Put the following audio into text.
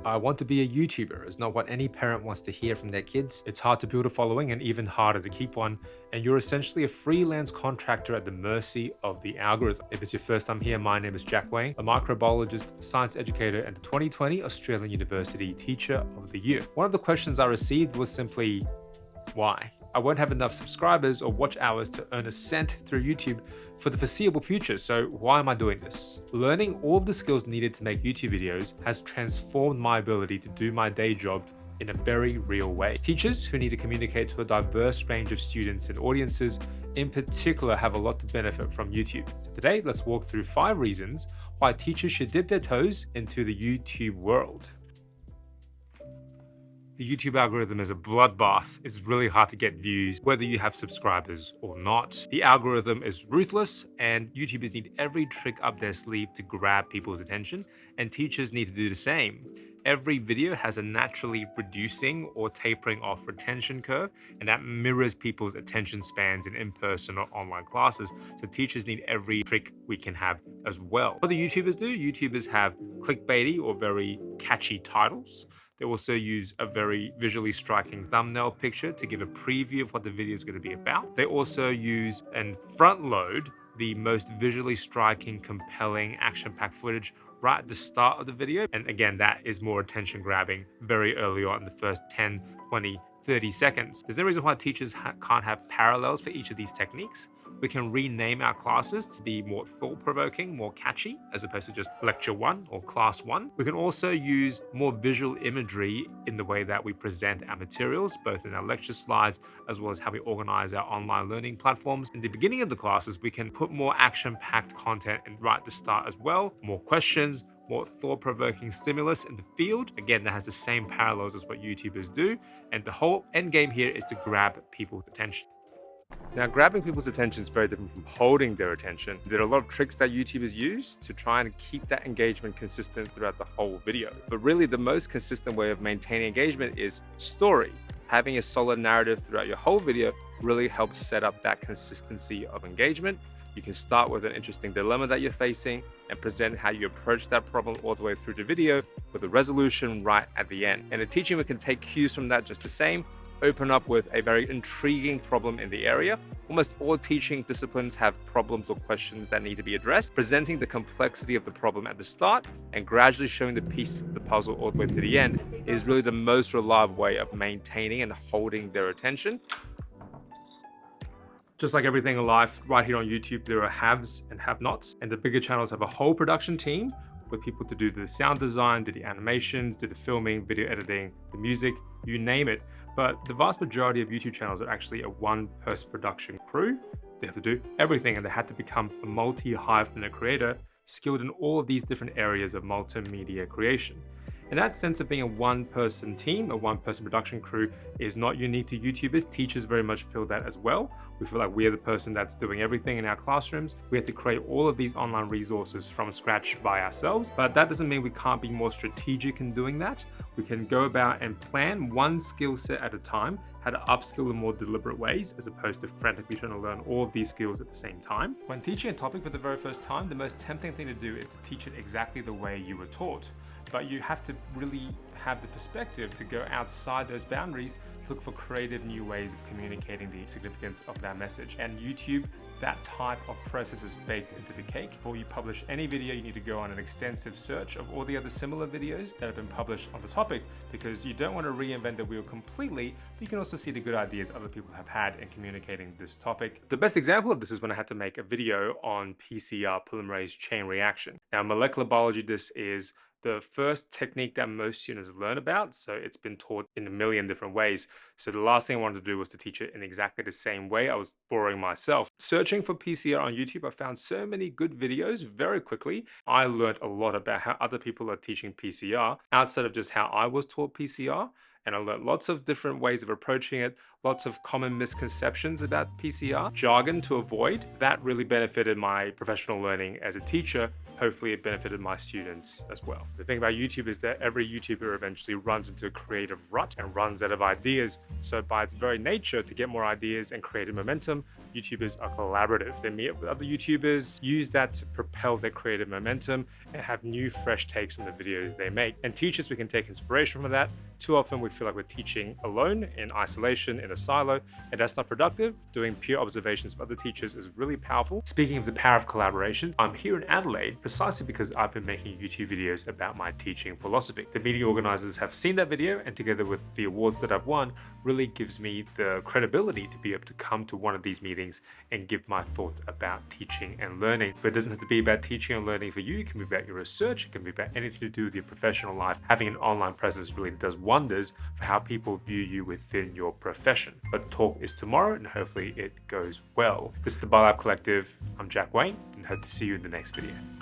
I want to be a YouTuber is not what any parent wants to hear from their kids. It's hard to build a following and even harder to keep one, and you're essentially a freelance contractor at the mercy of the algorithm. If it's your first time here, my name is Jack Wayne, a microbiologist, science educator, and the 2020 Australian University Teacher of the Year. One of the questions I received was simply, why? I won't have enough subscribers or watch hours to earn a cent through YouTube for the foreseeable future, so why am I doing this? Learning all of the skills needed to make YouTube videos has transformed my ability to do my day job in a very real way. Teachers who need to communicate to a diverse range of students and audiences in particular have a lot to benefit from YouTube. So today, let's walk through 5 reasons why teachers should dip their toes into the YouTube world. The YouTube algorithm is a bloodbath. It's really hard to get views, whether you have subscribers or not. The algorithm is ruthless, and YouTubers need every trick up their sleeve to grab people's attention, and teachers need to do the same. Every video has a naturally reducing or tapering off retention curve, and that mirrors people's attention spans in in-person or online classes. So teachers need every trick we can have as well. What do YouTubers do? YouTubers have clickbaity or very catchy titles. They also use a very visually striking thumbnail picture to give a preview of what the video is going to be about. They also use and front load the most visually striking, compelling, action-packed footage right at the start of the video. And again, that is more attention grabbing very early on in the first 10, 20, 30 seconds. There's no reason why teachers can't have parallels for each of these techniques. We can rename our classes to be more thought-provoking, more catchy, as opposed to just lecture 1 or class 1. We can also use more visual imagery in the way that we present our materials, both in our lecture slides, as well as how we organize our online learning platforms. In the beginning of the classes, we can put more action-packed content and right at the start as well, more questions, more thought-provoking stimulus in the field. Again, that has the same parallels as what YouTubers do. And the whole end game here is to grab people's attention. Now, grabbing people's attention is very different from holding their attention. There are a lot of tricks that YouTubers use to try and keep that engagement consistent throughout the whole video. But really, the most consistent way of maintaining engagement is story. Having a solid narrative throughout your whole video really helps set up that consistency of engagement. You can start with an interesting dilemma that you're facing and present how you approach that problem all the way through the video with a resolution right at the end. And the teaching, we can take cues from that just the same. Open up with a very intriguing problem in the area. Almost all teaching disciplines have problems or questions that need to be addressed. Presenting the complexity of the problem at the start and gradually showing the piece of the puzzle all the way to the end is really the most reliable way of maintaining and holding their attention. Just like everything in life, right here on YouTube, there are haves and have-nots, and the bigger channels have a whole production team with people to do the sound design, do the animations, do the filming, video editing, the music, you name it. But the vast majority of YouTube channels are actually a one-person production crew. They have to do everything, and they had to become a multi-hyphenate creator skilled in all of these different areas of multimedia creation. And that sense of being a one-person team, a one-person production crew, is not unique to YouTubers. Teachers very much feel that as well. We feel like we're the person that's doing everything in our classrooms. We have to create all of these online resources from scratch by ourselves, but that doesn't mean we can't be more strategic in doing that. We can go about and plan one skill set at a time, how to upskill in more deliberate ways, as opposed to frantically trying to learn all of these skills at the same time. When teaching a topic for the very first time, the most tempting thing to do is to teach it exactly the way you were taught. But you have to really have the perspective to go outside those boundaries, look for creative new ways of communicating the significance of that message. And YouTube, that type of process is baked into the cake. Before you publish any video, you need to go on an extensive search of all the other similar videos that have been published on the topic, because you don't want to reinvent the wheel completely, but you can also see the good ideas other people have had in communicating this topic. The best example of this is when I had to make a video on PCR, polymerase chain reaction. Now, in molecular biology, this is the first technique that most students learn about, so it's been taught in a million different ways. So the last thing I wanted to do was to teach it in exactly the same way. I was boring myself. Searching for PCR on YouTube, I found so many good videos very quickly. I learned a lot about how other people are teaching PCR outside of just how I was taught PCR. And I learned lots of different ways of approaching it, lots of common misconceptions about PCR, jargon to avoid. That really benefited my professional learning as a teacher. Hopefully it benefited my students as well. The thing about YouTube is that every YouTuber eventually runs into a creative rut and runs out of ideas. So by its very nature, to get more ideas and creative momentum, YouTubers are collaborative. They meet with other YouTubers, use that to propel their creative momentum, and have new, fresh takes on the videos they make. And teachers, we can take inspiration from that. Too often we feel like we're teaching alone, in isolation, in a silo, and that's not productive. Doing peer observations of other teachers is really powerful. Speaking of the power of collaboration, I'm here in Adelaide precisely because I've been making YouTube videos about my teaching philosophy. The meeting organizers have seen that video, and together with the awards that I've won, really gives me the credibility to be able to come to one of these meetings and give my thoughts about teaching and learning. But it doesn't have to be about teaching and learning for you. It can be about your research. It can be about anything to do with your professional life. Having an online presence really does wonders for how people view you within your profession. But talk is tomorrow, and hopefully it goes well. This is the Biolab Collective. I'm Jack Wayne, and hope to see you in the next video.